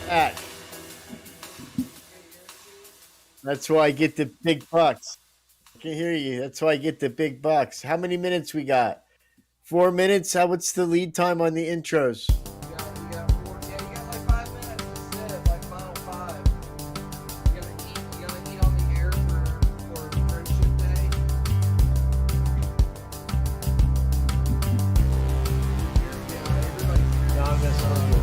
That. That's why I get the big bucks. I can hear you. That's why I get the big bucks. How many minutes we got? 4 minutes? What's the lead time on the intros? You got 4. Yeah, you got like 5 minutes to sit, like final 5. You gotta eat on the air for Friendship Day. Yeah, everybody's here. No, I'm just hungry.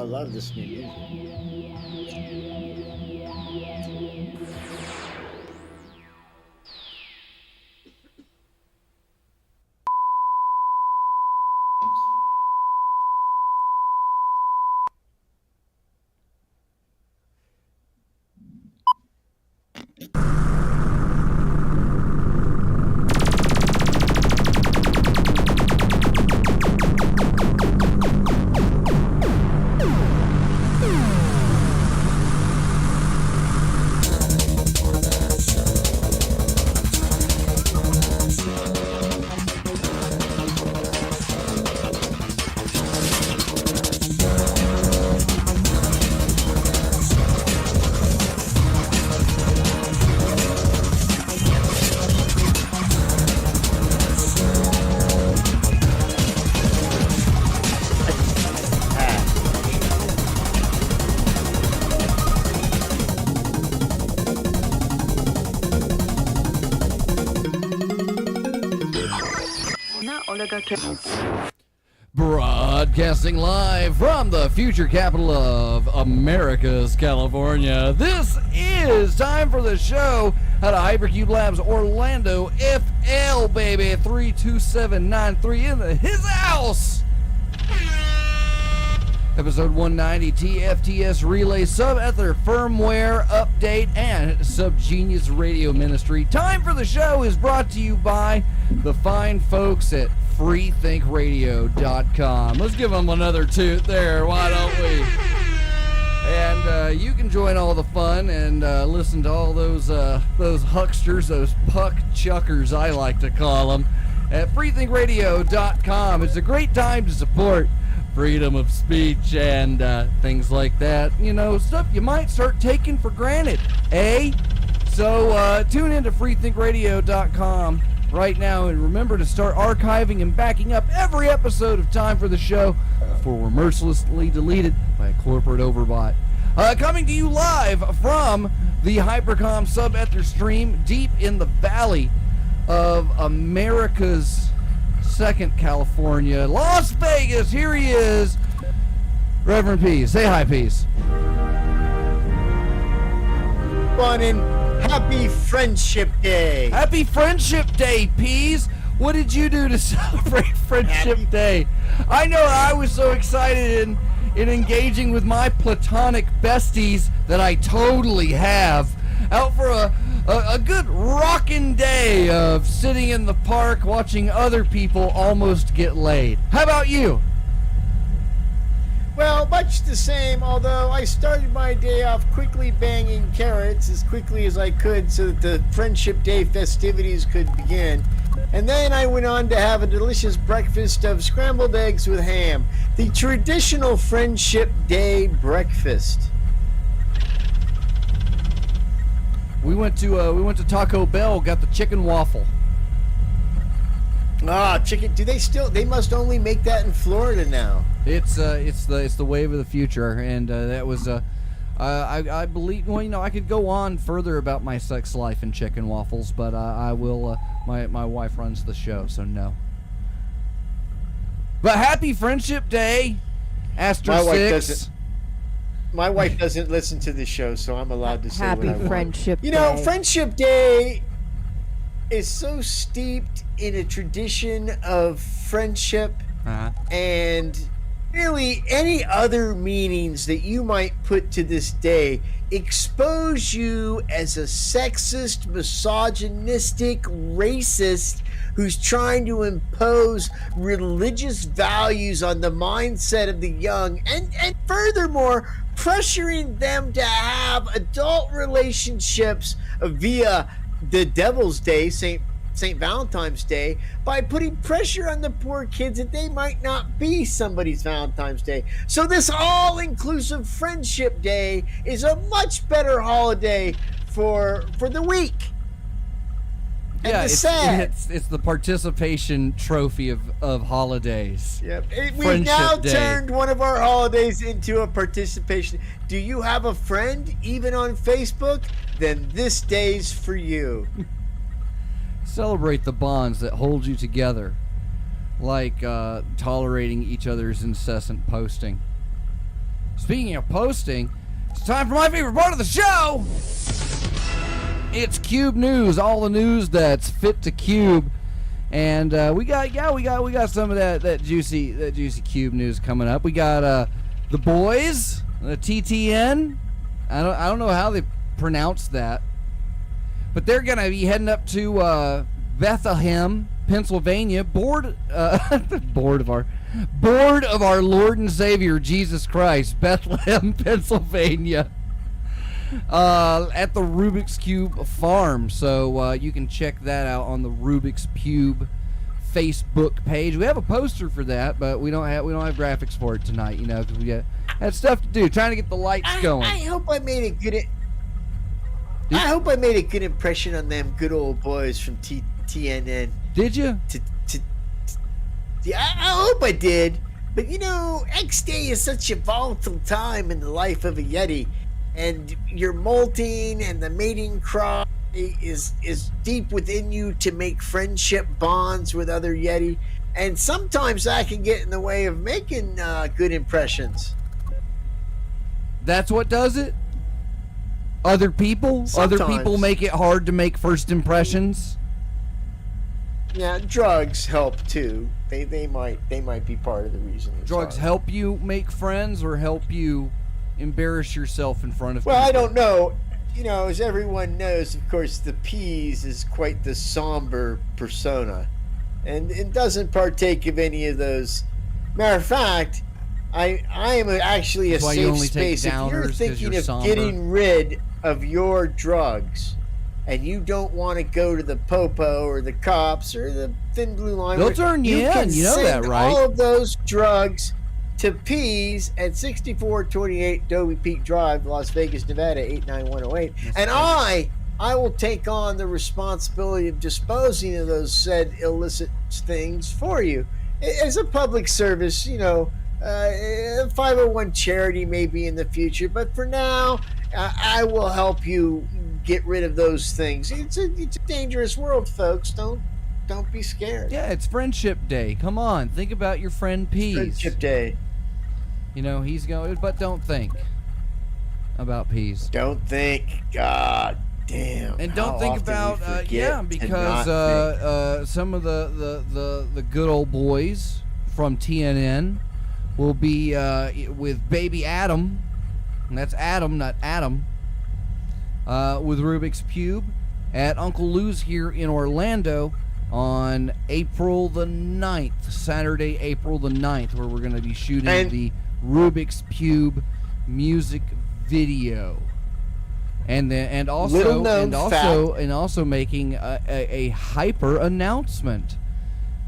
love this new music. Broadcasting live from the future capital of America's California. This is time for the show out of Hypercube Labs Orlando, FL, baby, 32793 in his house. Episode 190 TFTS Relay Sub-Ether Firmware Update and Subgenius Radio Ministry. Time for the show is brought to you by the fine folks at freethinkradio.com. Let's give them another toot there, why don't we? And you can join all the fun and listen to all those hucksters, those puck chuckers I like to call them, at freethinkradio.com. It's a great time to support freedom of speech and things like that. You know, stuff you might start taking for granted, eh? So tune into freethinkradio.com right now and remember to start archiving and backing up every episode of Time for the Show before we're mercilessly deleted by a corporate overbought. Coming to you live from the Hypercom Sub-Ether stream deep in the valley of America's second California, Las Vegas. Here he is, Reverend Peace. Say hi, Peace. Fun and happy Friendship Day. Happy Friendship Day, Peas. What did you do to celebrate Friendship Day? I know I was so excited in engaging with my platonic besties that I totally have out for a good rockin' day of sitting in the park watching other people almost get laid. How about you? Well, much the same, although I started my day off quickly banging carrots as quickly as I could so that the Friendship Day festivities could begin. And then I went on to have a delicious breakfast of scrambled eggs with ham, the traditional Friendship Day breakfast. We went to Taco Bell, got the chicken waffle. Ah, chicken. Do they still? They must only make that in Florida now. It's the wave of the future, and that was I believe. Well, you know, I could go on further about my sex life and chicken waffles, but I will. My wife runs the show, so no. But happy Friendship Day, *6. My wife doesn't listen to the show, so I'm allowed to say happy what I want. Friendship Day. You know, Friendship Day is so steeped in a tradition of friendship and really any other meanings that you might put to this day expose you as a sexist, misogynistic, racist who's trying to impose religious values on the mindset of the young and furthermore pressuring them to have adult relationships via the Devil's Day, St. Valentine's Day, by putting pressure on the poor kids that they might not be somebody's Valentine's Day. So this all-inclusive Friendship Day is a much better holiday for the weak. And yeah, the sad. It's the participation trophy of holidays. Yep. We've Friendship now Day. turned one of our holidays into a participation. Do you have a friend, even on Facebook? Then this day's for you. Celebrate the bonds that hold you together, like tolerating each other's incessant posting. Speaking of posting, it's time for my favorite part of the show. It's Cube News, all the news that's fit to Cube, and we got some of that juicy Cube news coming up. We got the boys, the TTN. I don't know how they pronounce that, but they're gonna be heading up to Bethlehem, Pennsylvania, board of our Lord and Savior Jesus Christ, Bethlehem, Pennsylvania. At the Rubik's Cube farm, so you can check that out on the Rubik's Cube Facebook page. We have a poster for that, but we don't have graphics for it tonight, you know, because we had stuff to do, trying to get the lights going. I hope I made a good impression on them good old boys from TNN. Did you? Yeah, I hope I did. But you know, X Day is such a volatile time in the life of a Yeti. And your molting and the mating cry is deep within you to make friendship bonds with other Yeti. and sometimes that can get in the way of making good impressions. That's what does it? Other people Sometimes. make it hard to make first impressions. Yeah, drugs help too. They might be part of the reason. it's Drugs hard. help you make friends or help you embarrass yourself in front of Well, people? I don't know. As everyone knows, of course, the Peas is quite the somber persona, and it doesn't partake of any of those. Matter of fact, I am actually a That's why you safe only take space. If downers, you're 'cause thinking you're of somber. getting rid of your drugs, and you don't want to go to the popo or the cops or the thin blue line, They'll turn you can in. You know send that, right? all of those drugs to Peas at 6428 Dobie Peak Drive, Las Vegas, Nevada 89108, and I will take on the responsibility of disposing of those said illicit things for you as a public service. A 501 charity maybe in the future, but for now, I will help you get rid of those things. It's a dangerous world, folks. Don't be scared. Yeah, it's Friendship Day. Come on, think about your friend Peas. Friendship Day. He's going, but don't think about Peas. Don't think. God damn. And don't how think often we about forget to because not think. some of the good old boys from TNN will be with baby Adam, and that's Adam, not Adam, with Rubik's Cube at Uncle Lou's here in Orlando on April the 9th, Saturday, April the 9th, where we're going to be shooting the Rubik's Cube music video. And also making a hyper announcement.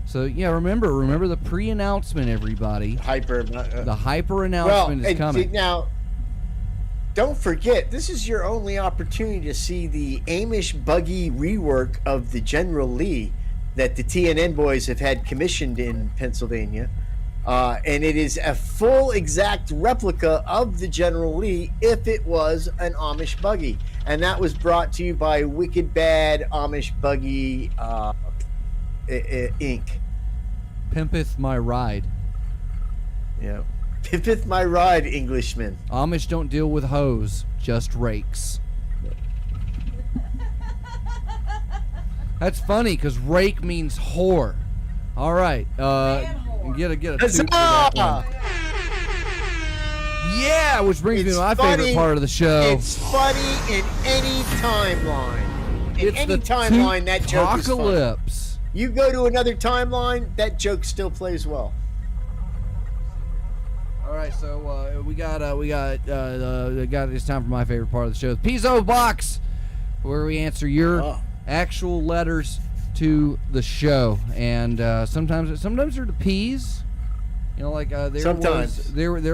So yeah, remember the pre-announcement, everybody. The hyper announcement is coming. Now, don't forget, this is your only opportunity to see the Amish buggy rework of the General Lee that the TNN boys have had commissioned in Pennsylvania. And it is a full exact replica of the General Lee if it was an Amish buggy. And that was brought to you by Wicked Bad Amish Buggy Inc. Pimpeth my ride. Yeah. Pimpeth my ride, Englishman. Amish don't deal with hoes, just rakes. That's funny because rake means whore. All right, get a toot for that one. Yeah, which brings me to my favorite part of the show. It's funny in any timeline. In It's any the timeline, that joke is funny. Apocalypse. You go to another timeline, that joke still plays well. All right, so we got it's time for my favorite part of the show, the Pizzo Box, where we answer your actual letters to the show, and sometimes they're the P's. There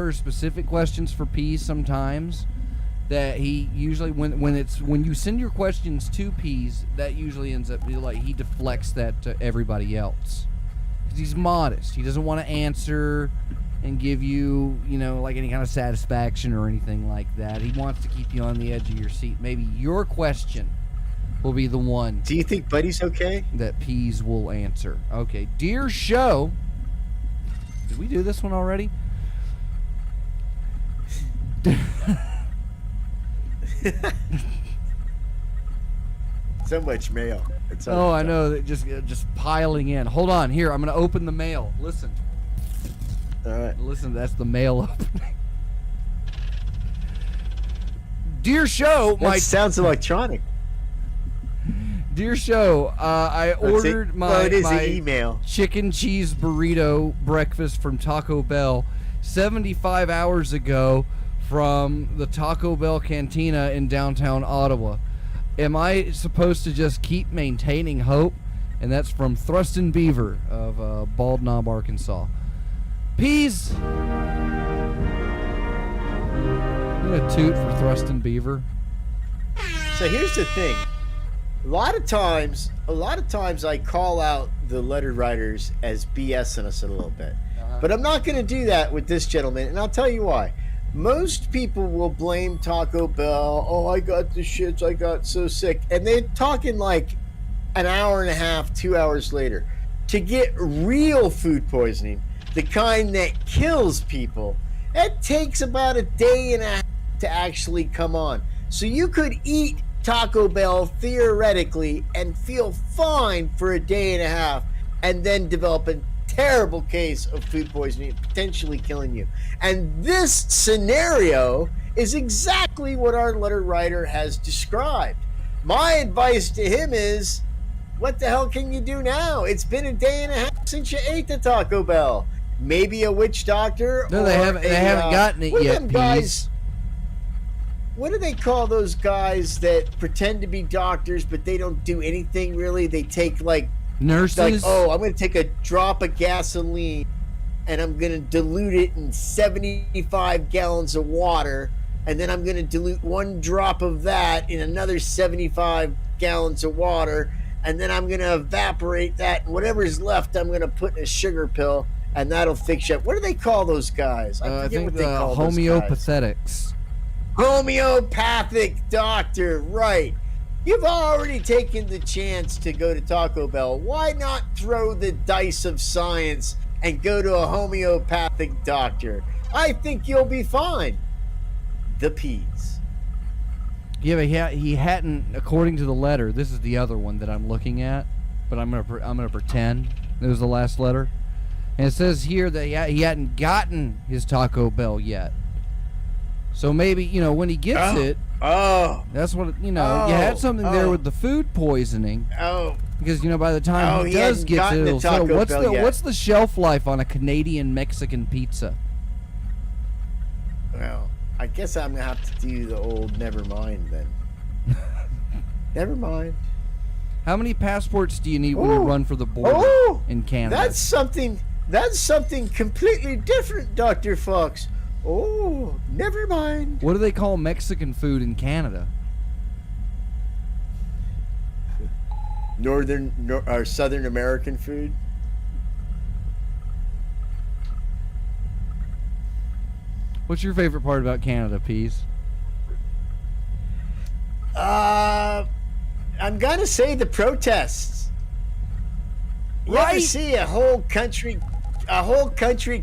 were specific questions for P's sometimes that he usually when you send your questions to P's, that usually ends up like he deflects that to everybody else because he's modest. He doesn't want to answer and give you like any kind of satisfaction or anything like that. He wants to keep you on the edge of your seat. Maybe your question will be the one. Do you think Buddy's okay? That P's will answer. Okay, dear show. Did we do this one already? So much mail. I know that just piling in. Hold on, here I'm gonna open the mail. Listen. All right. Listen, that's the mail opening. Dear show, That sounds electronic. Dear show, I ordered my email. chicken cheese burrito breakfast from Taco Bell 75 hours ago from the Taco Bell Cantina in downtown Ottawa. Am I supposed to just keep maintaining hope? And that's from Thrustin Beaver of Bald Knob, Arkansas. Peas. I'm gonna toot for Thrustin Beaver. So here's the thing. A lot of times I call out the letter writers as BSing us a little bit. But I'm not going to do that with this gentleman, and I'll tell you why. Most people will blame Taco Bell. Oh, I got the shits. I got so sick. And they're talking like an hour and a half, 2 hours later. to get real food poisoning, the kind that kills people, it takes about a day and a half to actually come on. So you could eat Taco Bell theoretically and feel fine for a day and a half and then develop a terrible case of food poisoning, potentially killing you. And this scenario is exactly what our letter writer has described. My advice to him is, what the hell can you do now? It's been a day and a half since you ate the Taco Bell. Maybe a witch doctor. No, they haven't gotten it yet, guys. What do they call those guys that pretend to be doctors but they don't do anything really? They take like nurses. Like, oh, I'm going to take a drop of gasoline and I'm going to dilute it in 75 gallons of water, and then I'm going to dilute one drop of that in another 75 gallons of water, and then I'm going to evaporate that, and whatever's left I'm going to put in a sugar pill, and that'll fix you up. What do they call those guys? I think what they call homeopathetics. Homeopathic doctor, right. You've already taken the chance to go to Taco Bell. Why not throw the dice of science and go to a homeopathic doctor? I think you'll be fine. The peas. Yeah, but he hadn't, according to the letter. This is the other one that I'm looking at, but I'm gonna pretend it was the last letter. And it says here that he hadn't gotten his Taco Bell yet. So maybe, when he gets it, that's what, you had something there with the food poisoning. Because, by the time he does get to it, it'll settle. What's the shelf life on a Canadian Mexican pizza? Well, I guess I'm going to have to do the old never mind then. Never mind. How many passports do you need when you run for the border in Canada? That's something completely different, Dr. Fox. Oh, never mind. What do they call Mexican food in Canada? Southern American food. What's your favorite part about Canada, Pease? I'm gonna say the protests. You ever see a whole country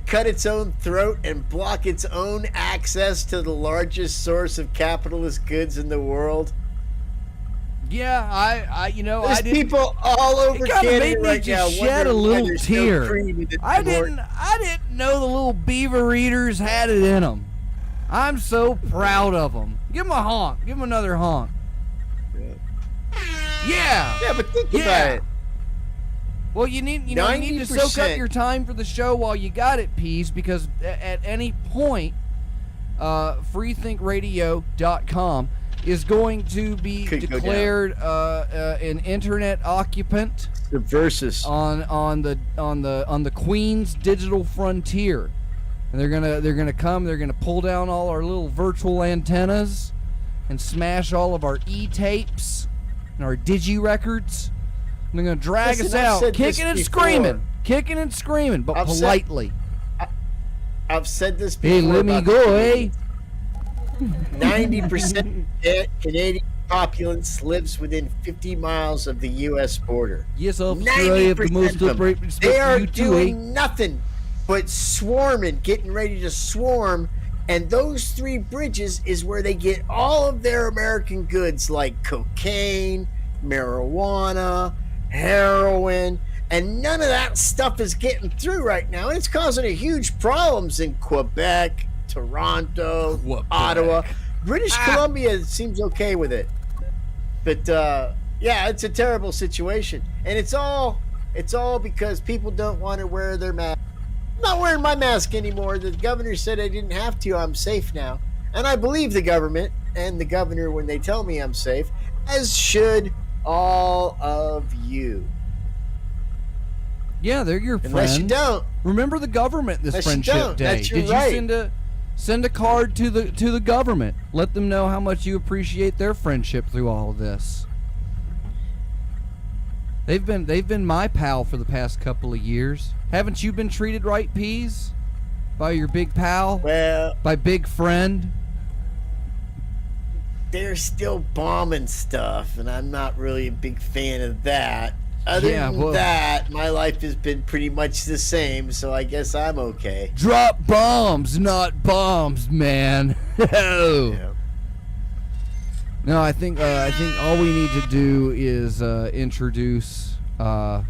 cut its own throat and block its own access to the largest source of capitalist goods in the world? Yeah, I There's people all over Canada right now shed a little tear. I didn't know the little beaver eaters had it in them. I'm so proud of them. Give them a honk. Give them another honk. Yeah. Yeah, but think about it. Well, you need to soak up your time for the show while you got it, Pease, because at any point, freethinkradio.com is going to be declared an internet occupant subversive on the Queen's digital frontier, and they're gonna pull down all our little virtual antennas and smash all of our e-tapes and our digi records. And they're gonna drag us out, kicking and screaming, but politely. I've said this before. Hey, let me go, eh? 90% Canadian populace lives within 50 miles of the U.S. border. Yes, Australia, the most appropriate respect. They are you doing too, nothing but swarming, getting ready to swarm. And those three bridges is where they get all of their American goods like cocaine, marijuana, heroin, and none of that stuff is getting through right now. And it's causing a huge problems in Quebec, Toronto, Ottawa. British Columbia seems okay with it. But yeah, it's a terrible situation. And it's all because people don't want to wear their mask. I'm not wearing my mask anymore. The governor said I didn't have to. I'm safe now. And I believe the government and the governor when they tell me I'm safe, as should all of you. Yeah, they're your friends. Unless you don't. Remember the government this friendship day. That's Did you send a card to the government? Let them know how much you appreciate their friendship through all of this. They've been my pal for the past couple of years. Haven't you been treated right, Pease? By your big pal? Well, by big friend? They're still bombing stuff, and I'm not really a big fan of that. Other Yeah, than well- that, my life has been pretty much the same, so I guess I'm okay. Drop bombs, not bombs, man. Yeah. No, I think all we need to do is introduce a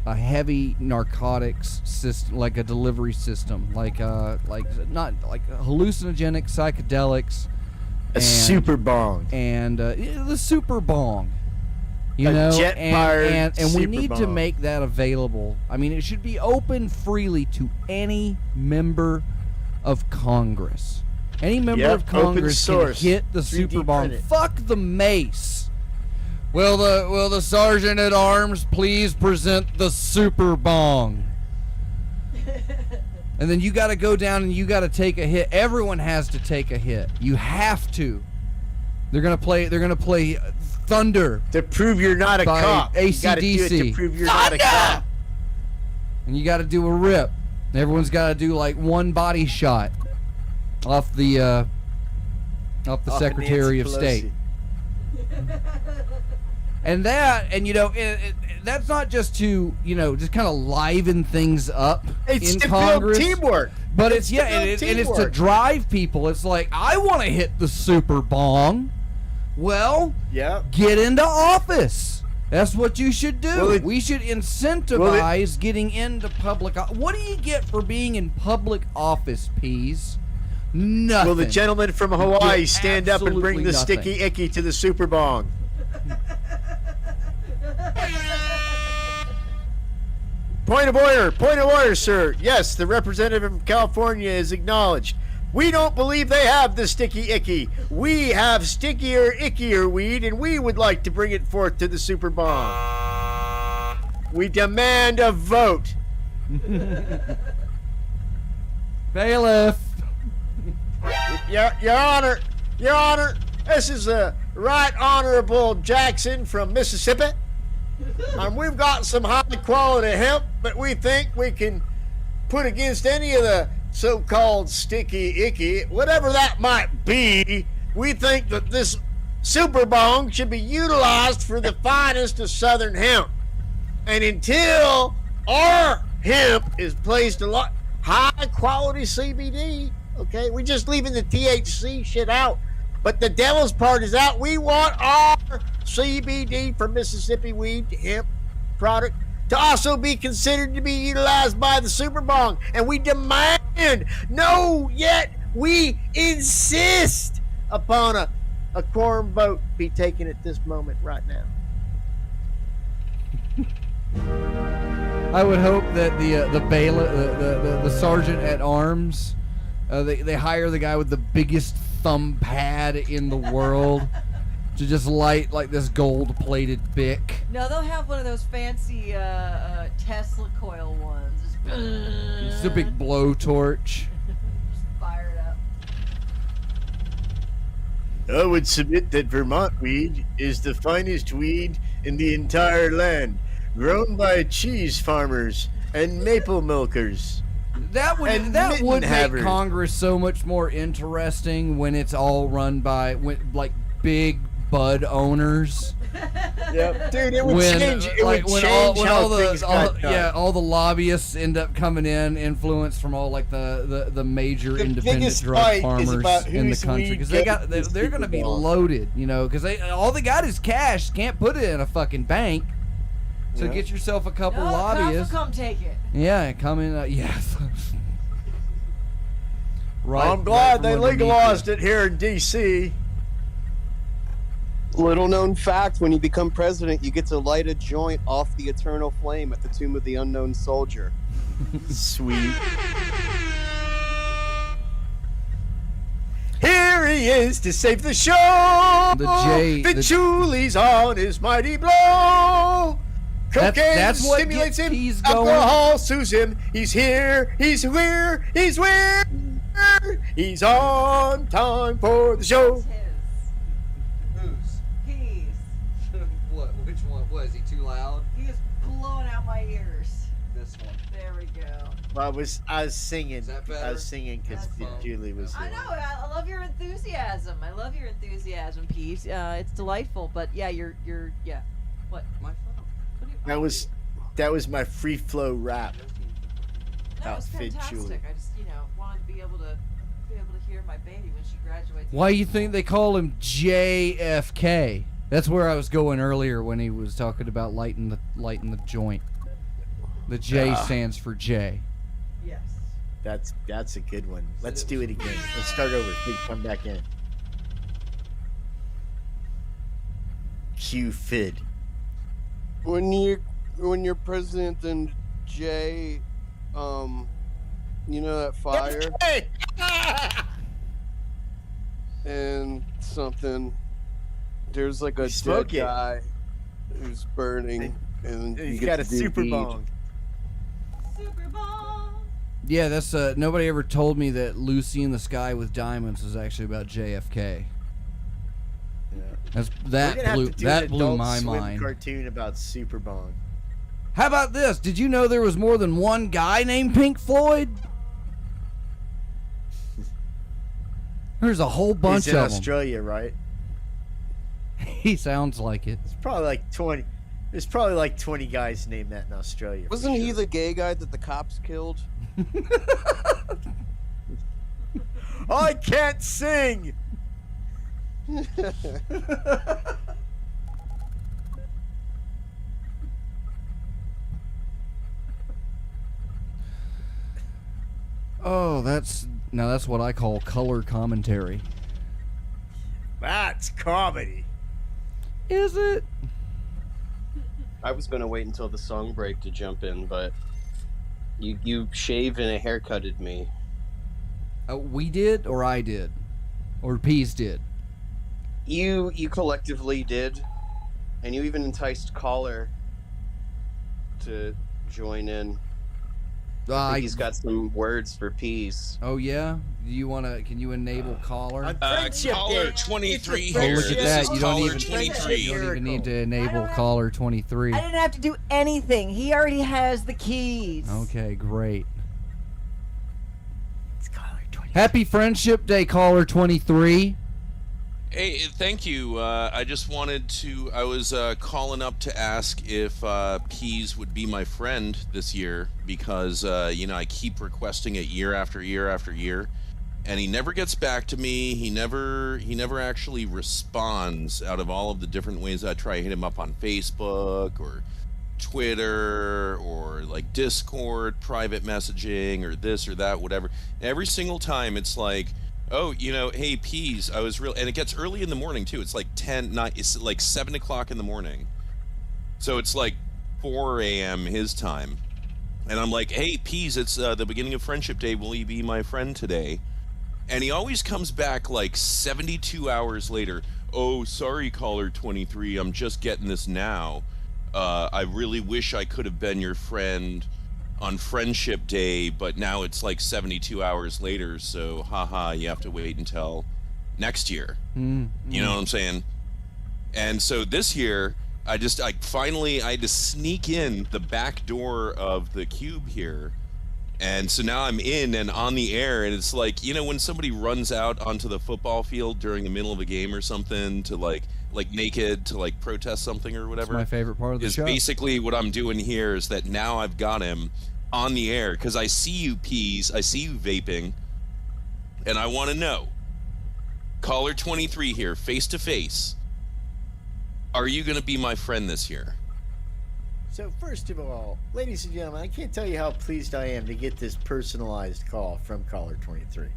heavy narcotics system, like a delivery system, like not like hallucinogenic psychedelics, A super bong. and the super bong. You A know, jet-powered and we super need to bong. make that available. I mean, it should be open freely to any member of Congress. Any member Yep, of open Congress can source, hit the 3D super bong. printed. Fuck the mace. Will the sergeant at arms please present the super bong? And then you got to go down and you got to take a hit. Everyone has to take a hit. You have to. They're gonna play Thunder, To prove you're not a By cop. You gotta do it AC/DC. to prove you're not a cop. and you got to do a rip. Everyone's got to do like one body shot off the Off of Secretary of Nancy State. Pelosi. And you know, that's not just to, you know, just kind of liven things up It's in to Congress. build teamwork. But it's to yeah, build and it's to teamwork. drive people. It's like, I want to hit the super bong. Well, Yeah. get into office. That's what you should do. Well, We should incentivize getting into public. What do you get for being in public office, Peas? Nothing. Will the gentleman from Hawaii get stand up and bring absolutely the nothing. sticky icky to the super bong? Point of order, sir. Yes, the representative from California is acknowledged. We don't believe they have the sticky icky. We have stickier, ickier weed, and we would like to bring it forth to the super bong. We demand a vote. Bailiff. Your Honor, this is a Right Honorable Jackson from Mississippi. We've got some high quality hemp that we think we can put against any of the so-called sticky icky, whatever that might be. We think that this super bong should be utilized for the finest of southern hemp. And until our hemp is placed a lot high quality CBD, okay, we're just leaving the THC shit out. But the devil's part is out. We want our CBD for Mississippi weed hemp product to also be considered to be utilized by the super bong. And we demand, no, yet we insist upon a quorum vote be taken at this moment right now. I would hope that the bailiff, the sergeant at arms, they hire the guy with the biggest thumb pad in the world to just light like this gold-plated bic. No, they'll have one of those fancy Tesla coil ones. It's a big blowtorch. Just fire it up. I would submit that Vermont weed is the finest weed in the entire land, grown by cheese farmers and maple milkers. That would And make mitten-havers. Congress so much more interesting when it's all run by like big bud owners. Yep, dude, it would When change. It like would when change all how the things got done. all the lobbyists end up coming in, influenced from all like the major The independent biggest drug fight is farmers about in the whose country, weed because gets they're going to be Super Bowl. loaded, you know, because all they got is cash. Can't put it in a fucking bank. So Yeah. get yourself a couple No, lobbyists. come take it. Yeah, come in. Yes. Right. I'm glad they right underneath legalized you. it here in D.C. Little known fact, when you become president, you get to light a joint off the eternal flame at the tomb of the unknown soldier. Sweet. Here he is to save the show. The Julie's on his mighty blow. Cocaine That's what stimulates gets him. Peas going. Alcohol soothes him. He's here. He's here. He's where? He's on time for the show. It's his. Whose? He's. What? Which one? What, is he too loud? He is blowing out my ears. This one. There we go. Well, I was singing. Is that better? I was singing because That's fine. Julie was I here. know. I love your enthusiasm. I love your enthusiasm, Pete. It's delightful. But yeah, you're yeah. What? My phone. That was my free flow rap. That was Fidd fantastic. Julie. I just, wanted to be able to hear my baby when she graduates. Why you think they call him JFK? That's where I was going earlier when he was talking about lighting the joint. The J stands for J. Yes. That's a good one. Let's do it again. Let's start over. Please come back in. Cue Fidd. When you're president and Jay, you know that fire and something. There's like a Smoke dead it. guy who's burning, and He's you got get a to do super deed. bong. Super Bowl. Yeah, that's nobody ever told me that Lucy in the Sky with Diamonds was actually about JFK. We're That gonna have blew to do an Adult my Swim mind. cartoon about super bong. How about this? Did you know there was more than one guy named Pink Floyd? There's a whole bunch He's in of them. Australia, right? He sounds like it. It's probably like 20. There's probably like 20 guys named that in Australia. for Wasn't he sure. the gay guy that the cops killed? I can't sing. Oh, that's what I call color commentary. That's comedy. Is it? I was gonna wait until the song break to jump in, but you shaved and haircutted me. We did, or I did, or Peas did. You collectively did, and you even enticed Caller to join in. I think he's got some words for peas. Oh yeah. Do you wanna? Can you enable caller? On Friendship Caller Day. 23 It's a Oh, here. look at friendship that! This You is don't caller even. 23. You don't even need to I enable don't caller 23. I didn't have to do anything. He already has the keys. Okay, great. It's caller 20. Happy Friendship Day, caller 23. Hey, thank you. I just wanted to. I was calling up to ask if Peas would be my friend this year because I keep requesting it year after year after year, and he never gets back to me. He never actually responds. Out of all of the different ways I try to hit him up on Facebook or Twitter or like Discord, private messaging or this or that, whatever. Every single time it's like, oh, hey, Peas, I was real, and it gets early in the morning too. It's like 9, it's like 7 o'clock in the morning. So it's like 4 a.m. his time. And I'm like, hey, Peas, it's the beginning of Friendship Day. Will you be my friend today? And he always comes back like 72 hours later. Oh, sorry, caller 23. I'm just getting this now. I really wish I could have been your friend on Friendship Day, but now it's like 72 hours later, so haha, you have to wait until next year. You know what I'm saying? And so this year, I had to sneak in the back door of the cube here, and so now I'm in and on the air, and it's like, when somebody runs out onto the football field during the middle of a game or something to like naked to like protest something or whatever. That's my favorite part of the is show. basically what I'm doing here is that now I've got him on the air because I see you, Peas, I see you vaping, and I want to know, caller 23 here, face to face, are you going to be my friend this year? So first of all, ladies and gentlemen, I can't tell you how pleased I am to get this personalized call from caller 23.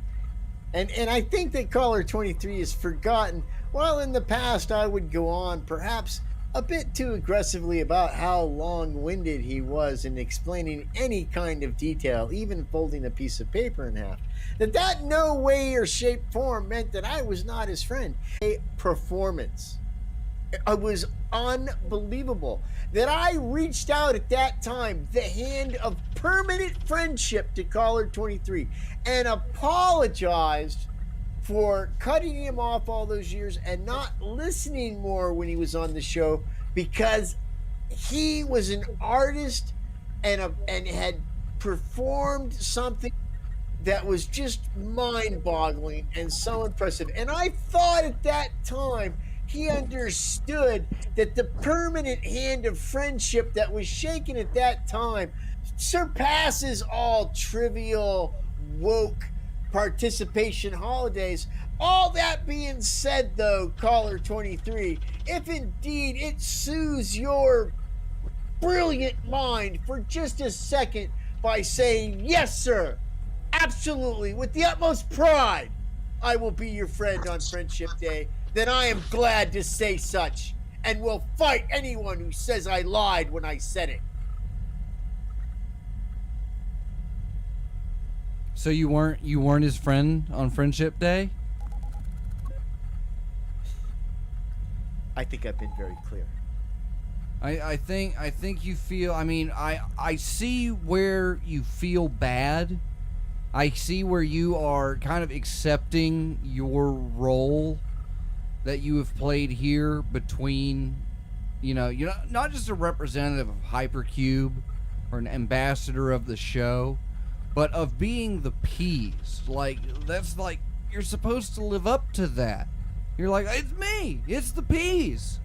And I think that caller 23 has forgotten, while in the past I would go on perhaps a bit too aggressively about how long-winded he was in explaining any kind of detail, even folding a piece of paper in half, that no way or shape form meant that I was not his friend. A performance. It was unbelievable that I reached out at that time, the hand of permanent friendship, to caller 23 and apologized for cutting him off all those years and not listening more when he was on the show, because he was an artist and had performed something that was just mind-boggling and so impressive. And I thought at that time he understood that the permanent hand of friendship that was shaken at that time surpasses all trivial, woke participation holidays. All that being said, though, Caller 23, if indeed it soothes your brilliant mind for just a second by saying, yes, sir, absolutely, with the utmost pride, I will be your friend on Friendship Day, then I am glad to say such, and will fight anyone who says I lied when I said it. So you weren't his friend on Friendship Day? I think I've been very clear. I think you feel, I mean, I see where you feel bad. I see where you are kind of accepting your role that you have played here between, you're not just a representative of Hypercube or an ambassador of the show, but of being the Peas. Like, that's like, you're supposed to live up to that. You're like, it's me, it's the Peas.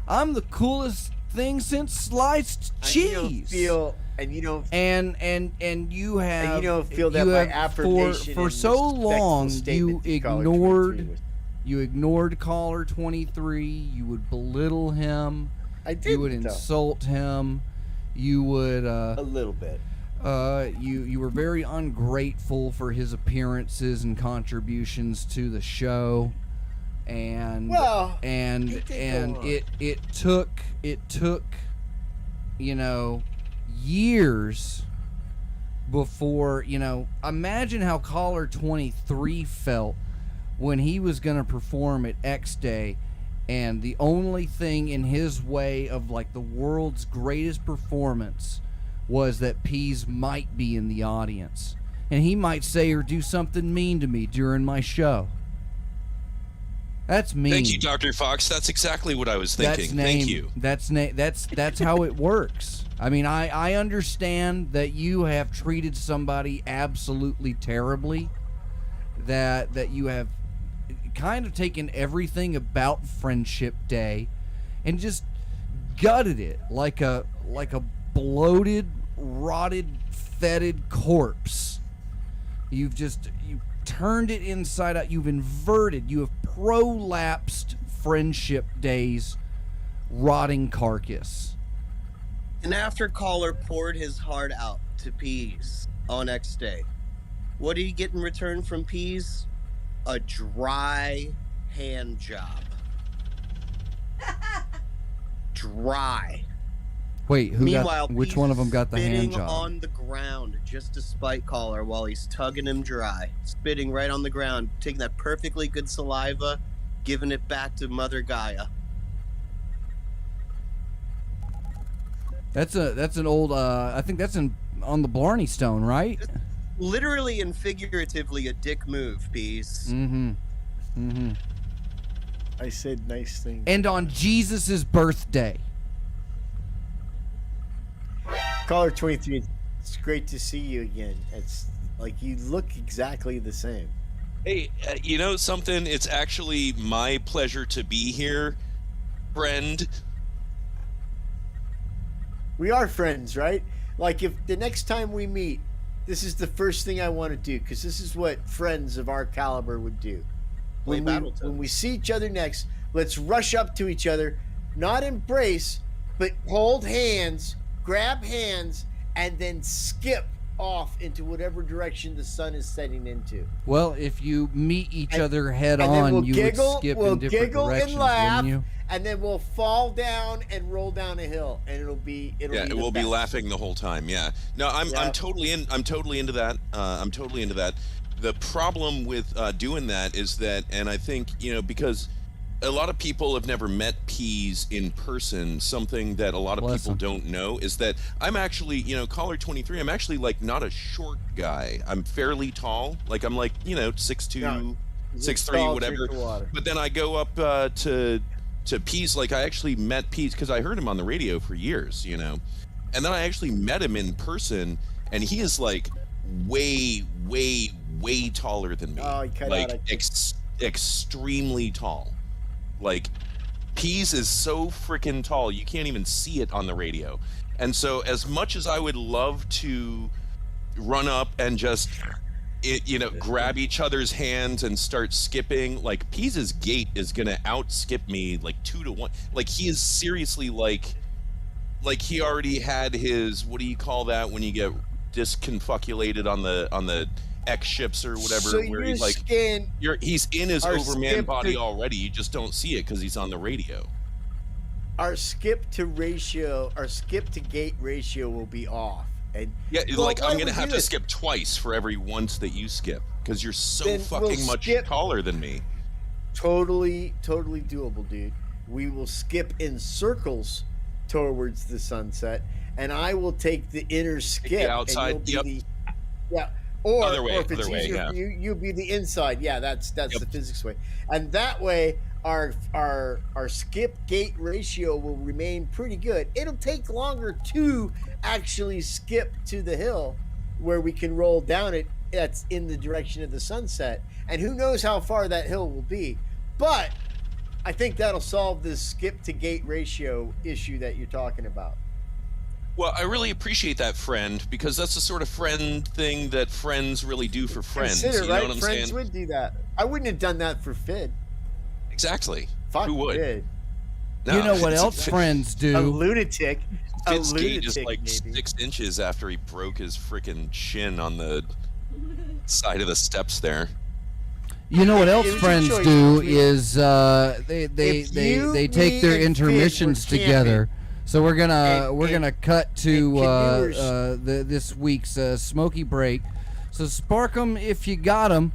I'm the coolest thing since sliced cheese. And you don't feel that by affirmation for and so long statement you that Caller 23 was. ignored Caller 23. You would belittle him. I didn't, you would insult him. You would a little bit. You were very ungrateful for his appearances and contributions to the show. And it took years before, imagine how Caller 23 felt when he was going to perform at X Day, and the only thing in his way of like the world's greatest performance was that Peas might be in the audience and he might say or do something mean to me during my show. That's mean. Thank you, Dr. Fox. That's exactly what I was thinking. Thank you. That's how it works. I mean, I understand that you have treated somebody absolutely terribly, that you have kind of taken everything about Friendship Day and just gutted it like a bloated, rotted, fetid corpse. You turned it inside out. You've inverted. You have prolapsed Friendship Day's rotting carcass. And after Caller poured his heart out to Peas on X Day, what did he get in return from Peas? A dry hand job. Dry. Wait, which Peas one of them got the hand spitting job? on the ground just to spite Caller while he's tugging him dry, spitting right on the ground, taking that perfectly good saliva, giving it back to Mother Gaia. That's an old I think that's on the Blarney Stone, right? Literally and figuratively a dick move, Peas. I said nice things. And on Jesus's birthday. Caller 23, it's great to see you again. It's like you look exactly the same. Hey, you know something? It's actually my pleasure to be here, friend. We are friends, right? Like, if the next time we meet, this is the first thing I want to do, because this is what friends of our caliber would do. When we see each other next, let's rush up to each other, not embrace, but hold hands, grab hands, and then skip off into whatever direction the sun is setting into. Well, if you meet each other head on, you would skip in different directions, and laugh, wouldn't you? and then we'll fall down and roll down a hill, and we'll be we'll be laughing the whole time. Yeah. No, I'm totally into that. I'm totally into that. The problem with doing that is that, and I think, because a lot of people have never met Peas in person. Something that a lot of people don't know is that I'm actually, Caller 23, I'm actually like not a short guy. I'm fairly tall. Like I'm like, 6'2", 6'3", whatever. But then I go up to Peas. Like I actually met Peas because I heard him on the radio for years, and then I actually met him in person, and he is like way taller than me. Oh, he cut like out extremely tall. Like Peas is so freaking tall, you can't even see it on the radio. And so as much as I would love to run up and just grab each other's hands and start skipping, like Pease's gait is gonna outskip me like 2-1. Like he is seriously like he already had his, what do you call that when you get disconfoculated on the X ships or whatever, So where your he's like skin, he's in his our overman skip body to- already, you just don't see it because he's on the radio. our skip to gate ratio will be off. And Yeah, well, like why I'm don't gonna we have do to this? skip twice for every once that you skip because you're so Then we'll fucking much skip- taller than me. Totally doable, dude. We will skip in circles towards the sunset, and I will take the inner skip. outside, and you'll be yep. yeah. Or, Other way, or if it's other way, easier yeah. for you, you'll be the inside. Yeah, that's Yep. the physics way. And that way, our skip gate ratio will remain pretty good. It'll take longer to actually skip to the hill where we can roll down it. That's in the direction of the sunset, and who knows how far that hill will be. But I think that'll solve this skip to gate ratio issue that you're talking about. Well, I really appreciate that, friend, because that's the sort of friend thing that friends really do for friends. Consider, you know right? what I'm Friends saying? would do that. I wouldn't have done that for Fidd. Exactly. Fuck Who would? Fidd. You know what it's- else friends A do? lunatic. A Fidd's gait is lunatic, like maybe. 6 inches after he broke his freaking shin on the side of the steps there. You know what else It was a friends choice do between- is they If you, they take me, their and Fidd intermissions were together. So we're gonna And- we're gonna cut to and canoers- this week's smoky break. So spark 'em if you got 'em.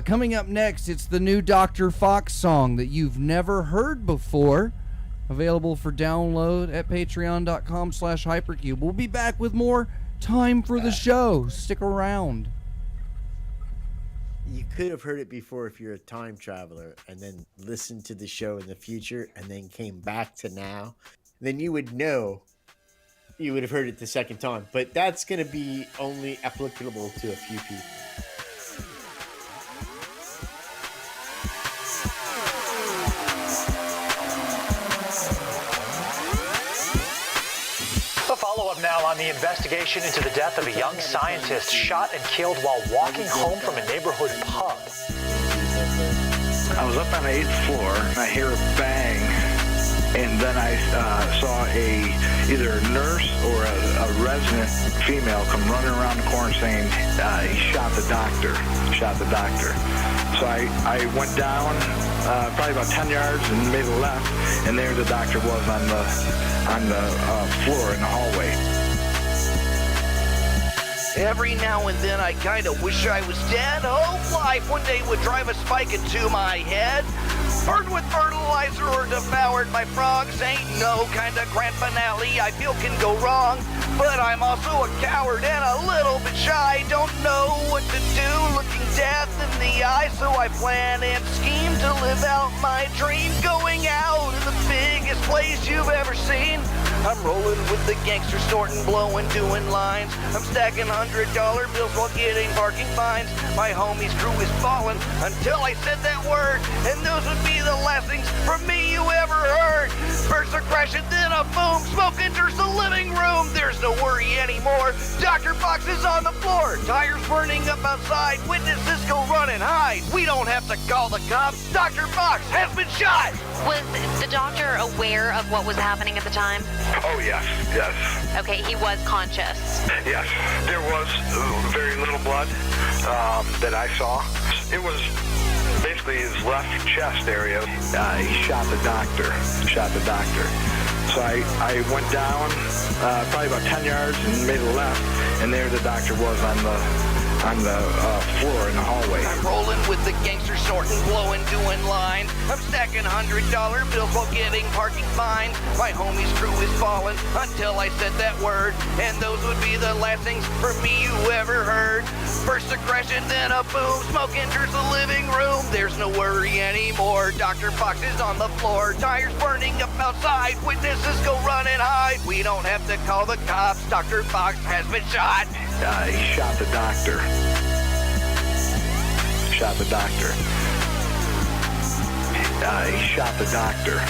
Coming up next, it's the new Doktor Faux song that you've never heard before. Available for download at patreon.com/hypercube. We'll be back with more time for the show. Stick around. You could have heard it before if you're a time traveler and then listened to the show in the future and then came back to now. Then you would know you would have heard it the second time. But that's going to be only applicable to a few people. A follow-up now on the investigation into the death of a young scientist shot and killed while walking home from a neighborhood pub. I was up on the 8th floor, and I hear a bang, and then I saw either a nurse or a resident female come running around the corner saying, he shot the doctor. So I went down probably about 10 yards and made a left, and there the doctor was on the floor in the hallway. Every now and then I kinda wish I was dead. Oh, life one day would drive a spike into my head. Burned with fertilizer or devoured by frogs. Ain't no kinda grand finale I feel can go wrong. But I'm also a coward and a little bit shy. Don't know what to do looking death in the eye. So I plan and scheme to live out my dream. Going out in the biggest place you've ever seen. I'm rolling with the gangsters, snorting, blowing, doing lines. I'm stacking $100 bills while getting parking fines. My homie's crew is falling until I said that word. And those would be the last things from me you ever heard. Birds are crashing, then a boom. Smoke enters the living room. There's no worry anymore. Dr. Fox is on the floor. Tires burning up outside. Witnesses go run and hide. We don't have to call the cops. Dr. Fox has been shot. Was the doctor aware of what was happening at the time? Oh, yes. Okay, he was conscious. Yes, there was very little blood that I saw. It was basically his left chest area. He shot the doctor. So I went down probably about 10 yards and made a left, and there the doctor was on the floor in the hallway. I'm rolling with the gangsters, snorting, blowing, doing lines. I'm stacking $100 bills while getting parking fines. My homie's crew is falling until I said that word. And those would be the last things from me you ever heard. First a crash and then a boom. Smoke enters the living room. There's no worry anymore. Dr. Fox is on the floor. Tires burning up outside. Witnesses go run and hide. We don't have to call the cops. Dr. Fox has been shot. He shot the doctor. he shot the doctor.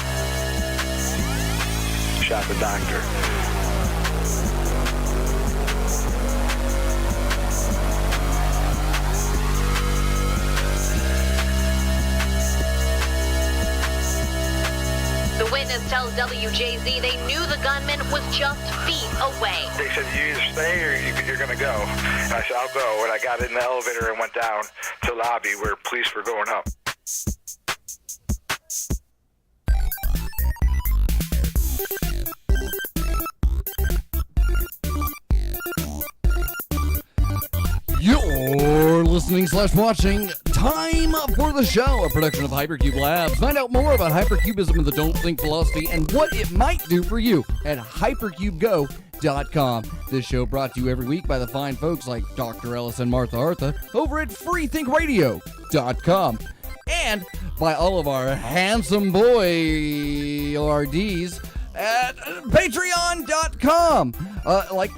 The witness tells WJZ they knew the gunman was just feet away. They said, you either stay or you're going to go. And I said, I'll go. And I got in the elevator and went down to the lobby where police were going up. You're listening / watching Time for the Show, a production of Hypercube Labs. Find out more about hypercubism and the don't think philosophy and what it might do for you at hypercubego.com. This show brought to you every week by the fine folks like Dr. Ellis and Martha Artha over at freethinkradio.com. And by all of our handsome boy RDs at patreon.com. Like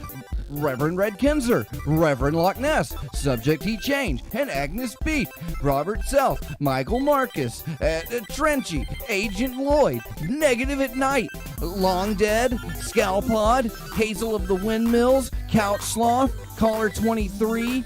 Reverend Red Kinzer, Reverend Loch Ness, Subject Heat Change, and Agnes Beat, Robert Self, Michael Marcus, Trenchy, Agent Lloyd, Negative at Night, Long Dead, Scalpod, Hazel of the Windmills, Couch Sloth, Caller 23,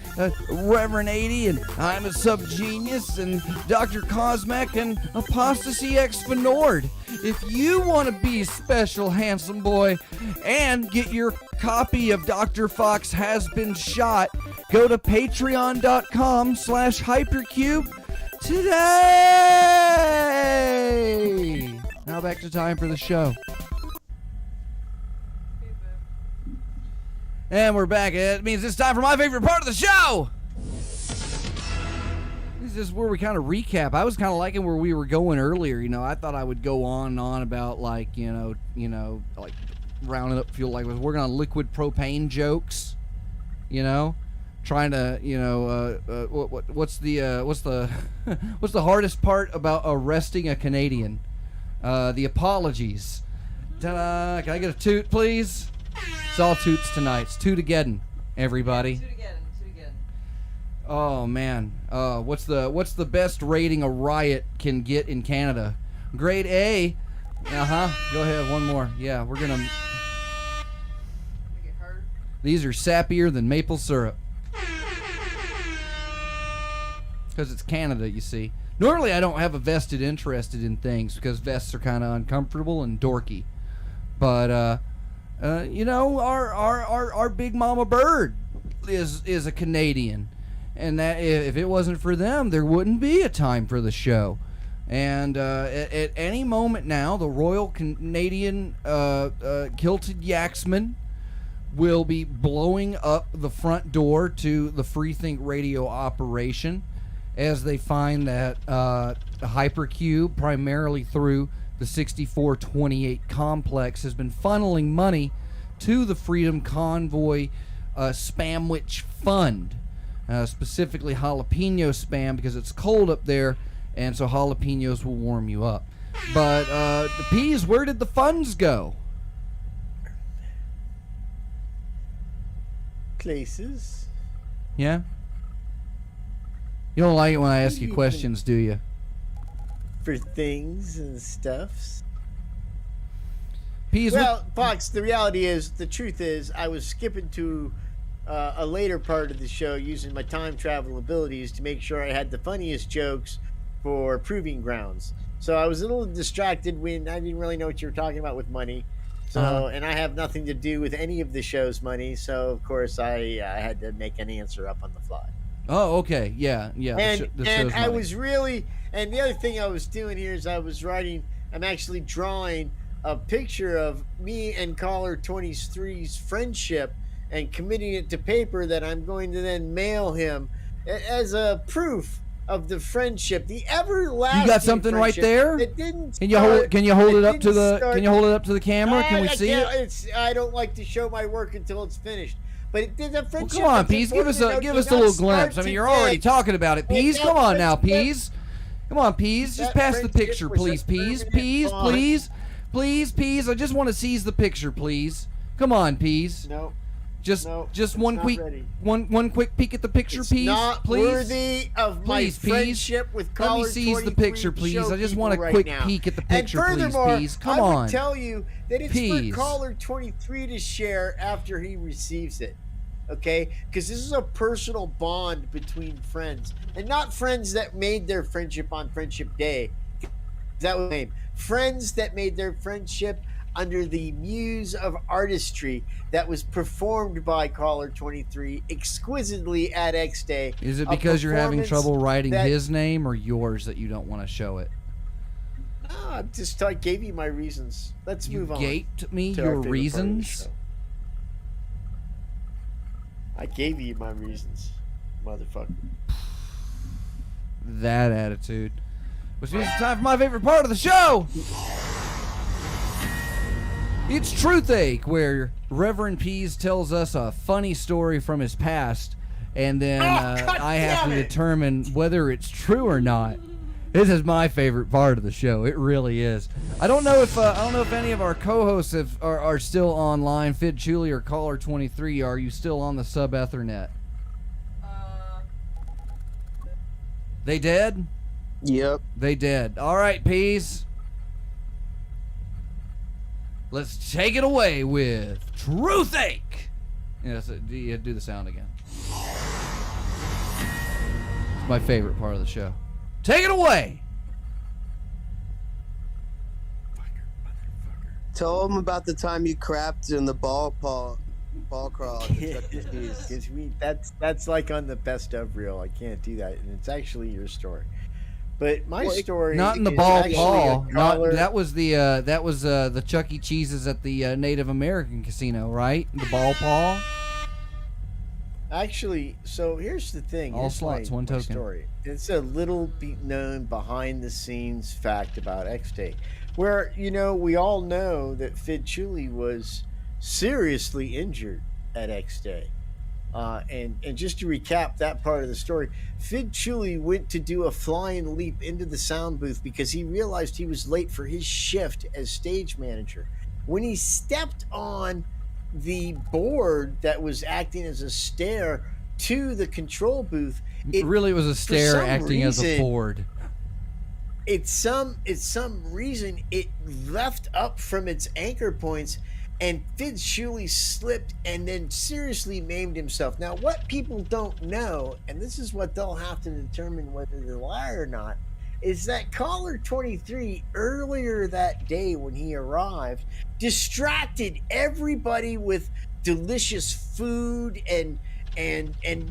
Reverend 80, and I'm a Subgenius, and Dr. Cosmec, and Apostasy Expanord. If you want to be special, handsome boy, and get your copy of Dr. Fox Has Been Shot, go to patreon.com/hypercube today. Now back to Time for the Show. And we're back. It means it's time for my favorite part of the show. This is where we kind of recap. I was kind of liking where we were going earlier. You know, I thought I would go on and on about like, you know, like rounding up fuel, like was working on liquid propane jokes. You know, trying to, you know, what's the what's the hardest part about arresting a Canadian? The apologies. Ta-da! Can I get a toot, please? It's all toots tonight. It's toot-ageddon, everybody. Toot again. Oh man, what's the best rating a riot can get in Canada? Grade A. Go ahead, one more. Yeah, we're gonna. Get hurt. These are sappier than maple syrup. Because it's Canada, you see. Normally, I don't have a vested interest in things because vests are kind of uncomfortable and dorky. But you know, our big mama bird is a Canadian, and that if it wasn't for them, there wouldn't be a Time for the Show. And at any moment now, the Royal Canadian Kilted Yaxman will be blowing up the front door to the Freethink Radio operation as they find that the Hypercube, primarily through the 6428 complex, has been funneling money to the Freedom Convoy Spamwich Fund, specifically jalapeno spam because it's cold up there, and so jalapenos will warm you up. But the P's, where did the funds go? Places. Yeah? You don't like it when I ask you questions, do you? For things and stuffs. P's, well, Fox, the reality is, the truth is, I was skipping to a later part of the show using my time travel abilities to make sure I had the funniest jokes for proving grounds. So I was a little distracted when I didn't really know what you were talking about with money. So, and I have nothing to do with any of the show's money. So, of course, I had to make an answer up on the fly. Oh, okay. Yeah. And I was really, and the other thing I was doing here is I'm actually drawing a picture of me and Caller 23's friendship and committing it to paper that I'm going to then mail him as a proof of the friendship, the everlasting. You got something right there? Can you hold it up to the camera? Can we see it? I don't like to show my work until it's finished. But it did a friendship. Well, come on, Pease, give us a little glimpse. I mean, you're already talking about it, Pease. Come on now, Pease. Come on, Pease. Just pass the picture, please, Pease. Pease. I just want to seize the picture, please. Come on, Pease. No. Just it's one not quick ready. one quick peek at the picture, It's please. not please. worthy of my Please, Peas. friendship with Let me Caller seize the 23 picture, please. show I just people want a right quick now. peek at the And picture, please, furthermore, Peas. Come I on. would tell you that it's Peas. for Caller 23 to share after he receives it. Okay? Because this is a personal bond between friends. And not friends that made their friendship on Friendship Day. That was lame. Friends that made their friendship under the muse of artistry that was performed by Caller 23 exquisitely at X Day. Is it A because you're having performance trouble writing that- his name or yours that you don't want to show it? No, I gave you my reasons. Let's move on. You gaped me to our your favorite part of the reasons? show. I gave you my reasons, motherfucker. That attitude. Which means it's time for my favorite part of the show. It's Truth Ache, where Reverend Peas tells us a funny story from his past, and then I have to determine whether it's true or not. This is my favorite part of the show. It really is. I don't know if any of our co-hosts are still online. Fidd, Chuli, or Caller 23. Are you still on the sub Ethernet? They dead? Yep. They dead. All right, Peas. Let's take it away with Truth Ache. Yeah, do the sound again. It's my favorite part of the show. Take it away. Tell them about the time you crapped in the ball crawl. That's like on the best of reel. I can't do that, and it's actually your story. But my story, Not in the is ball actually paw. a Caller- That was the Chuck E. Cheese's at the Native American casino, right? The ball paw. Actually, so here's the thing. All Here's slots, one my token. story. It's a little known behind the scenes fact about X Day, where we all know that Fidd Chuli was seriously injured at X Day. And just to recap that part of the story, Fidd Chuli went to do a flying leap into the sound booth because he realized he was late for his shift as stage manager. When he stepped on the board that was acting as a stair to the control booth, It really was a stair acting as a board. It's some reason it left up from its anchor points, and Fidd Chuli slipped and then seriously maimed himself. Now, what people don't know, and this is what they'll have to determine whether they lie or not, is that Caller 23 earlier that day when he arrived distracted everybody with delicious food and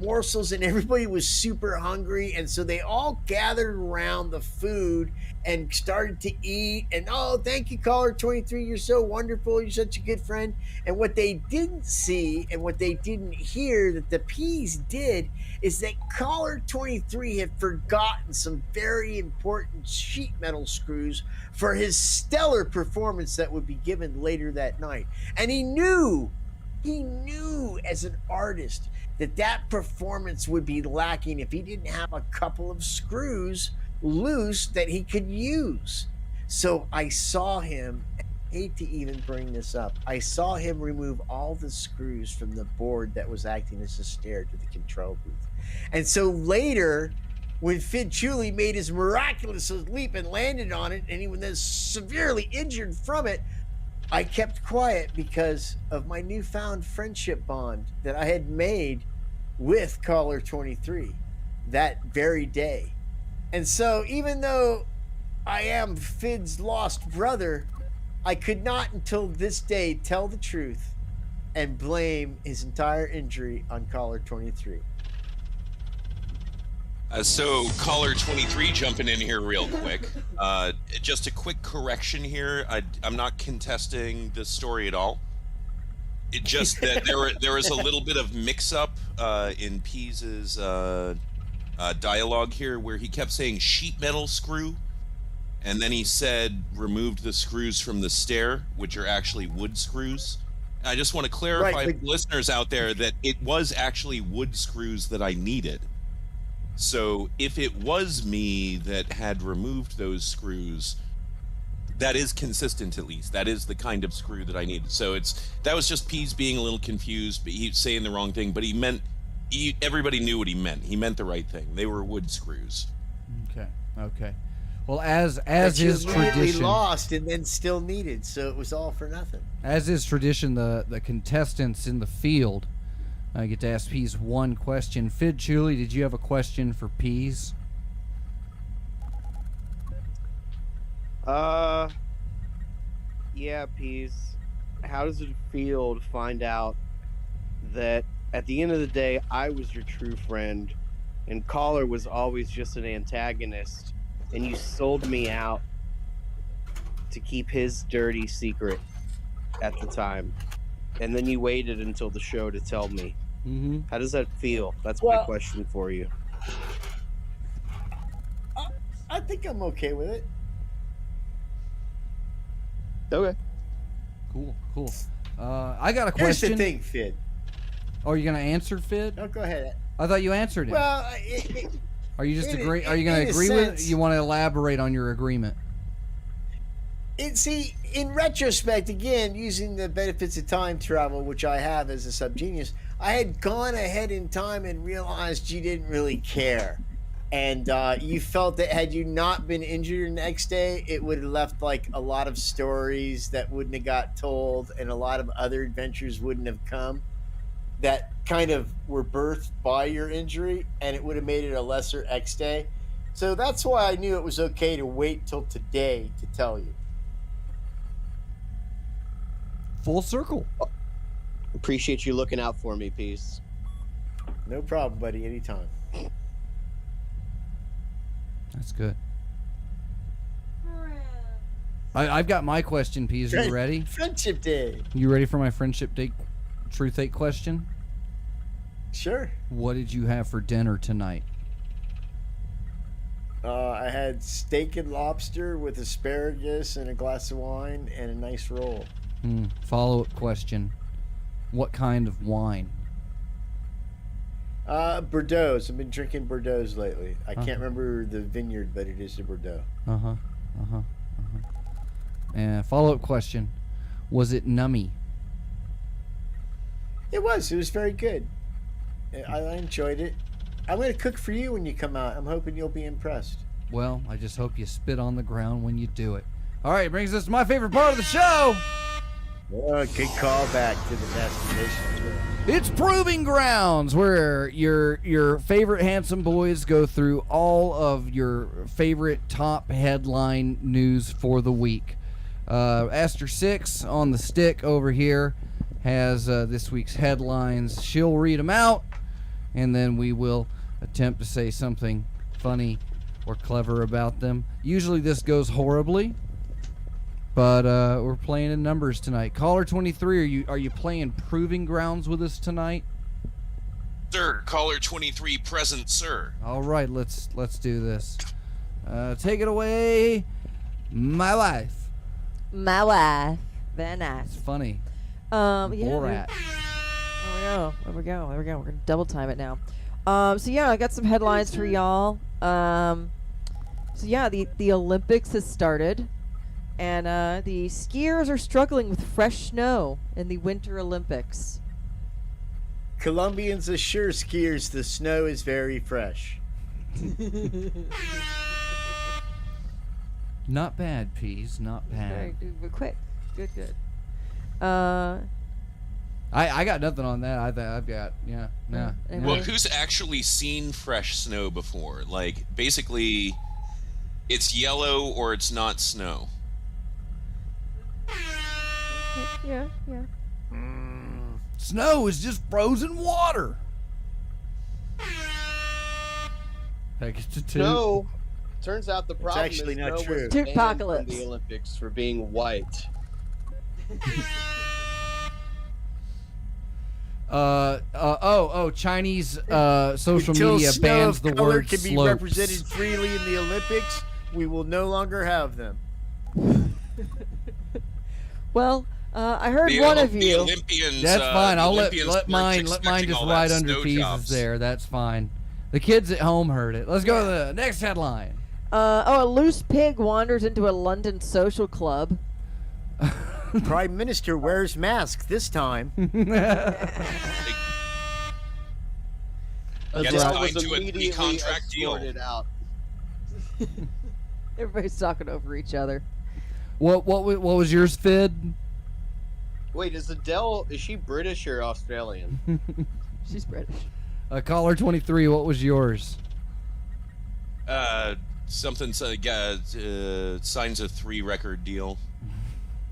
morsels, and everybody was super hungry, and so they all gathered around the food and started to eat, and thank you, Caller 23, you're so wonderful, you're such a good friend. And what they didn't see and what they didn't hear that the Peas did is that Caller 23 had forgotten some very important sheet metal screws for his stellar performance that would be given later that night. And he knew as an artist that performance would be lacking if he didn't have a couple of screws loose that he could use. So I saw him, I hate to even bring this up, I saw him remove all the screws from the board that was acting as a stair to the control booth. And so later, when Fidd Chuli made his miraculous leap and landed on it, and he was then severely injured from it, I kept quiet because of my newfound friendship bond that I had made with Caller 23 that very day. And so even though I am Fidd's lost brother, I could not until this day tell the truth and blame his entire injury on Caller 23. So Caller 23 jumping in here real quick. Just a quick correction here. I'm not contesting this story at all. It just that there was a little bit of mix-up in Peas's dialogue here, where he kept saying sheet metal screw, and then he said removed the screws from the stair, which are actually wood screws. I just want to clarify for listeners out there that it was actually wood screws that I needed. So if it was me that had removed those screws, that is consistent, at least. That is the kind of screw that I needed. So that was just Pease being a little confused, but he's saying the wrong thing. But everybody knew what he meant. He meant the right thing. They were wood screws. Okay. Well, as But you is immediately tradition, lost and then still needed, so it was all for nothing. as is tradition, the contestants in the field get to ask Pease one question. Fidd, Chuli, did you have a question for Pease? Yeah, Pease. How does it feel to find out that at the end of the day, I was your true friend, and Caller was always just an antagonist, and you sold me out to keep his dirty secret at the time, and then you waited until the show to tell me? Mm-hmm. How does that feel? That's my question for you. I think I'm okay with it. Okay. Cool. I got a Here's question. the thing, Fidd. Oh, are you gonna answer, Fidd? No, go ahead. I thought you answered it. Well, Are you just in agree? a- Are you gonna in a agree with it? sense- You want to elaborate on your agreement? see, in retrospect, again, using the benefits of time travel, which I have as a subgenius, I had gone ahead in time and realized you didn't really care. And you felt that had you not been injured the next day, it would have left like a lot of stories that wouldn't have got told, and a lot of other adventures wouldn't have come that kind of were birthed by your injury, and it would have made it a lesser X day. So that's why I knew it was okay to wait till today to tell you. Full circle. Appreciate you looking out for me, Peace. No problem, buddy. Anytime. That's good. I've got my question, Pease. Are you ready? Friendship Day. You ready for my Friendship Day Truth 8 question? Sure. What did you have for dinner tonight? I had steak and lobster with asparagus and a glass of wine and a nice roll. Follow-up question. What kind of wine? Bordeaux's. I've been drinking Bordeaux's lately. I can't remember the vineyard, but it is a Bordeaux. And follow-up question. Was it nummy? It was. It was very good. I enjoyed it. I'm going to cook for you when you come out. I'm hoping you'll be impressed. Well, I just hope you spit on the ground when you do it. All right, brings us to my favorite part of the show. Good call back to the destination. It's Proving Grounds, where your favorite handsome boys go through all of your favorite top headline news for the week. Aster 6 on the stick over here has this week's headlines. She'll read them out, and then we will attempt to say something funny or clever about them. Usually this goes horribly, but we're playing in numbers tonight. Caller 23, are you playing Proving Grounds with us tonight? Sir, caller 23 present, sir. All right, let's do this. Take it away, my wife. My wife. Very nice. It's funny. Borat. There we go. We're gonna double time it now. So yeah, I got some headlines for y'all. So yeah, the Olympics has started, and the skiers are struggling with fresh snow in the Winter Olympics. Colombians assure skiers the snow is very fresh. Not bad, Pease. Not bad. Very quick. Good. I got nothing on that. I've got no. Well, who's actually seen fresh snow before? Like, basically, it's yellow or it's not snow. Yeah. Snow is just frozen water. I get to two. No. Turns out the problem actually is not Snow true. was banned from Apocalypse. the Olympics for being white. Chinese social Until media snow bans of the color word can be slopes. represented freely in the Olympics, we will no longer have them. Well, I heard The one of The you. Olympians, That's fine. the I'll Olympians let mine weren't just expecting all ride that under snow Pease's jobs. there. That's fine. The kids at home heard it. Let's go to the next headline. A loose pig wanders into a London social club. Prime Minister wears mask this time. Gets Adele tied was to a immediately contract deal. escorted out. Everybody's talking over each other. What was yours, Fidd? Wait, is she British or Australian? She's British. Caller 23, what was yours? Something signs a 3-record deal.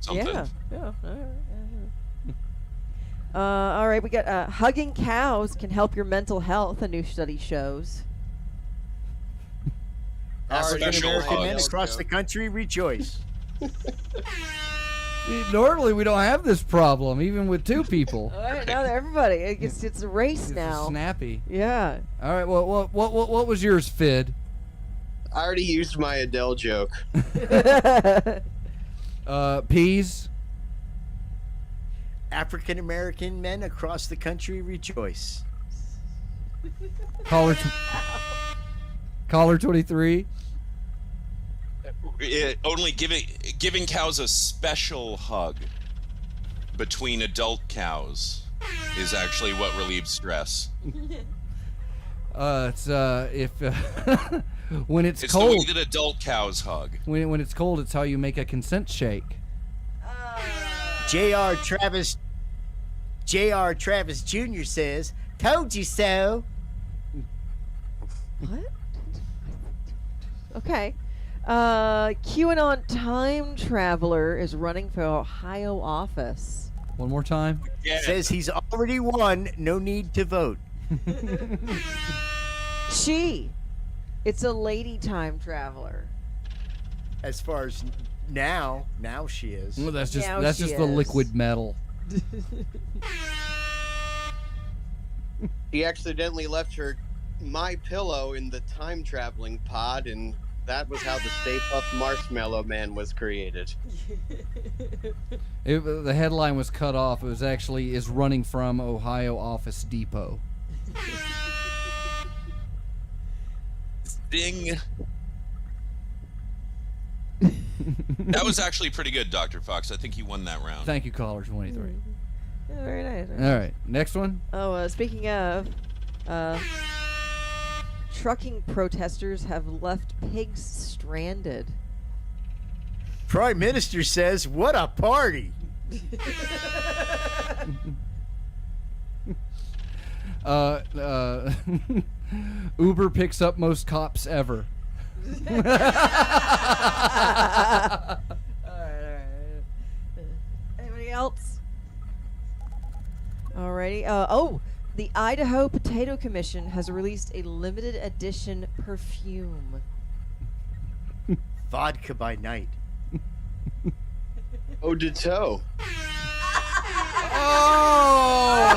Something. Yeah. All right, we got hugging cows can help your mental health, a new study shows. African American Special men hugs. across the country rejoice. Normally we don't have this problem, even with 2 people. All right, now everybody, it's a race It's now. snappy. Yeah. All right, well, what was yours, Fidd? I already used my Adele joke. Peas? African American men across the country rejoice. Caller 23? Only giving cows a special hug between adult cows is actually what relieves stress. It's if when it's It's cold. the way that adult cows hug. When it's cold, it's how you make a consent shake. J.R. Travis Jr. says, "Told you so." What? Okay. QAnon time traveler is running for Ohio office. One more time. Yeah. Says he's already won, no need to vote. It's a lady time traveler. As far as now she is. Well, that's just Now that's she just the is. liquid metal. He accidentally left her My Pillow in the time traveling pod, and that was how the Stay Puft Marshmallow Man was created. The headline was cut off. It was actually is running from Ohio Office Depot. Ding. That was actually pretty good, Dr. Fox. I think you won that round. Thank you, caller 23. Yeah, very nice. All right, next one. Oh, speaking of, trucking protesters have left pigs stranded. Prime Minister says, "What a party!" Uber picks up most cops ever. All right. Anybody else? Alrighty. The Idaho Potato Commission has released a limited edition perfume. Vodka by night. Eau de toe. Oh!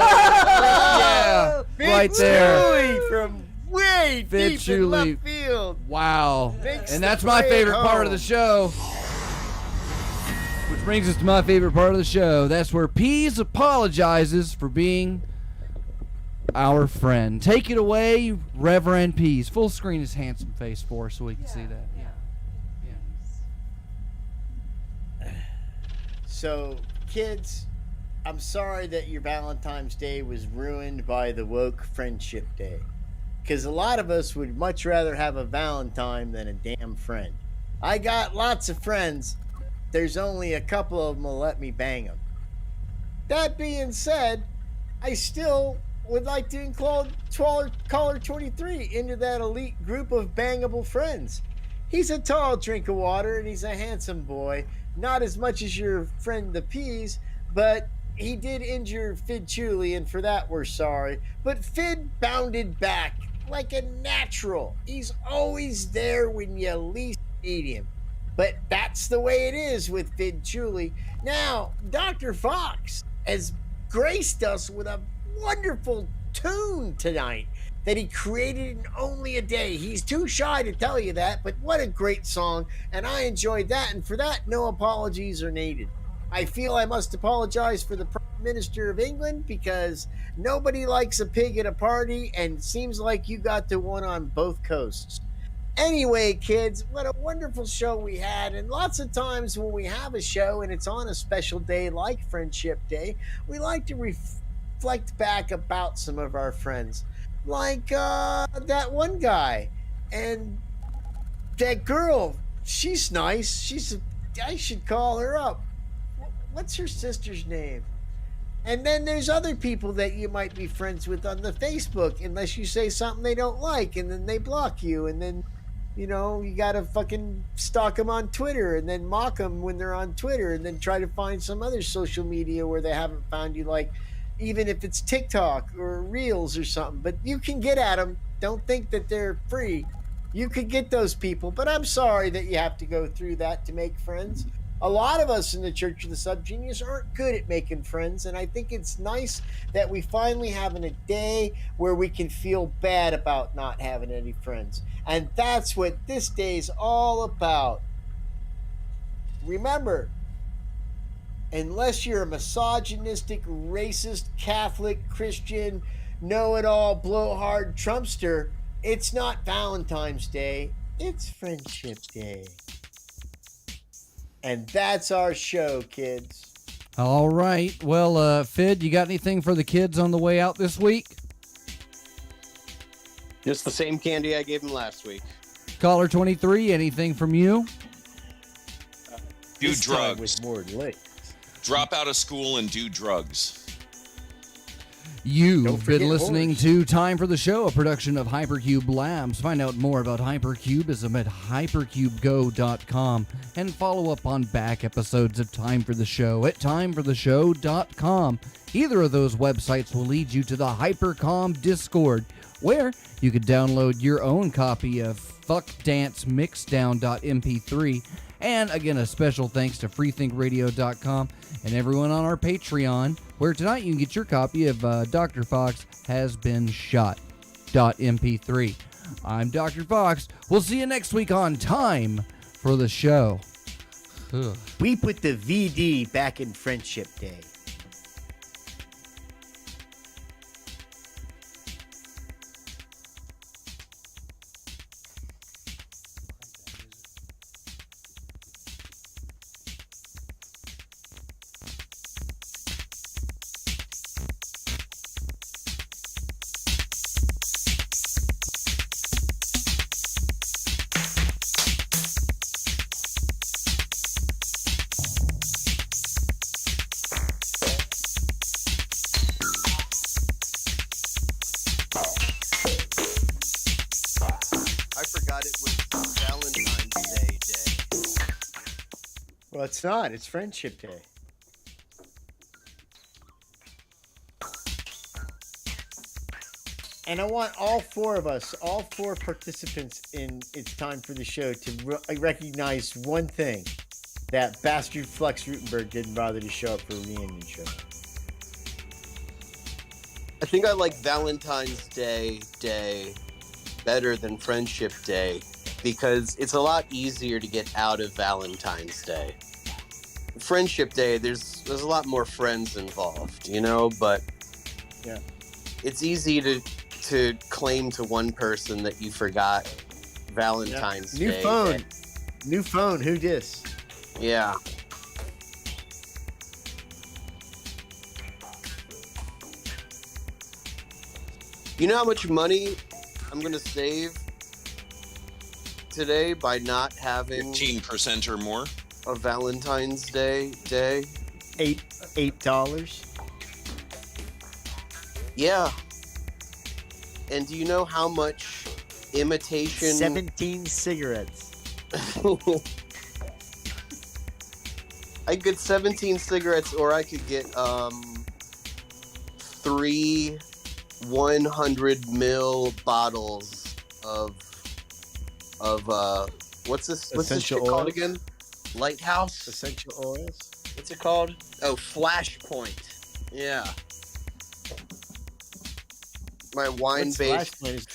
Yeah! Right there. Chuli from way Fidd deep in Chuli. left field. Wow. Makes And the that's my play favorite at part of the home. show. Which brings us to my favorite part of the show. That's where Peas apologizes for being our friend. Take it away, Reverend Peas. Full screen his handsome face for us so we can see that. So, kids, I'm sorry that your Valentine's Day was ruined by the woke Friendship Day. Because a lot of us would much rather have a Valentine than a damn friend. I got lots of friends. There's only a couple of them will let me bang them. That being said, I still would like to include caller 23 into that elite group of bangable friends. He's a tall drink of water and he's a handsome boy. Not as much as your friend the Peas, but he did injure Fidd Chuli, and for that we're sorry. But Fidd bounded back like a natural. He's always there when you least need him. But that's the way it is with Fidd Chuli. Now, Dr. Fox has graced us with a wonderful tune tonight that he created in only a day. He's too shy to tell you that, but what a great song, and I enjoyed that, and for that, no apologies are needed. I feel I must apologize for the Prime Minister of England because nobody likes a pig at a party, and it seems like you got the one on both coasts. Anyway, kids, what a wonderful show we had. And lots of times when we have a show and it's on a special day like Friendship Day, we like to reflect back about some of our friends. Like that one guy. And that girl, she's nice. I should call her up. What's her sister's name? And then there's other people that you might be friends with on the Facebook, unless you say something they don't like, and then they block you, and then, you know, you gotta fucking stalk them on Twitter, and then mock them when they're on Twitter, and then try to find some other social media where they haven't found you, like, even if it's TikTok or Reels or something. But you can get at them. Don't think that they're free. You could get those people, but I'm sorry that you have to go through that to make friends. A lot of us in the Church of the Subgenius aren't good at making friends, and I think it's nice that we finally having a day where we can feel bad about not having any friends. And that's what this day's all about. Remember, unless you're a misogynistic, racist, Catholic, Christian, know-it-all, blowhard Trumpster, it's not Valentine's Day, it's Friendship Day. And that's our show, kids. All right. Well, Fidd, you got anything for the kids on the way out this week? Just the same candy I gave him last week. Caller 23, anything from you? Do This time drugs. with more lit. Drop out of school and do drugs. You've Don't been forget listening horse. to Time for the Show, a production of Hypercube Labs. Find out more about Hypercubism at hypercubego.com and follow up on back episodes of Time for the Show at timefortheshow.com. Either of those websites will lead you to the Hypercom Discord, where you can download your own copy of fuckdancemixdown.mp3. And again, a special thanks to freethinkradio.com and everyone on our Patreon, where tonight you can get your copy of Dr. Fox Has Been Shot.mp3. I'm Dr. Fox. We'll see you next week on Time for the Show. Ugh. We put the VD back in Friendship Day. I forgot it was Valentine's Day. Well, it's not. It's Friendship Day. And I want all four of us, all four participants in It's Time for the Show to recognize one thing. That bastard Flex Rutenberg didn't bother to show up for a reunion show. I think I like Valentine's Day better than Friendship Day because it's a lot easier to get out of Valentine's Day. Friendship Day, there's a lot more friends involved, you know, but Yeah. it's easy to claim to one person that you forgot Valentine's New Day. phone. New phone. Who dis? Yeah. You know how much money I'm going to save today by not having 15% or more. a Valentine's Day? $8. Yeah. And do you know how much imitation 17 cigarettes. I could get 17 cigarettes, or I could get 3 100 ml bottles of what's this Essential shit called oils? again? Lighthouse? Essential oils. What's it called? Oh, Flashpoint. Yeah. My wine What's based Flashpoint?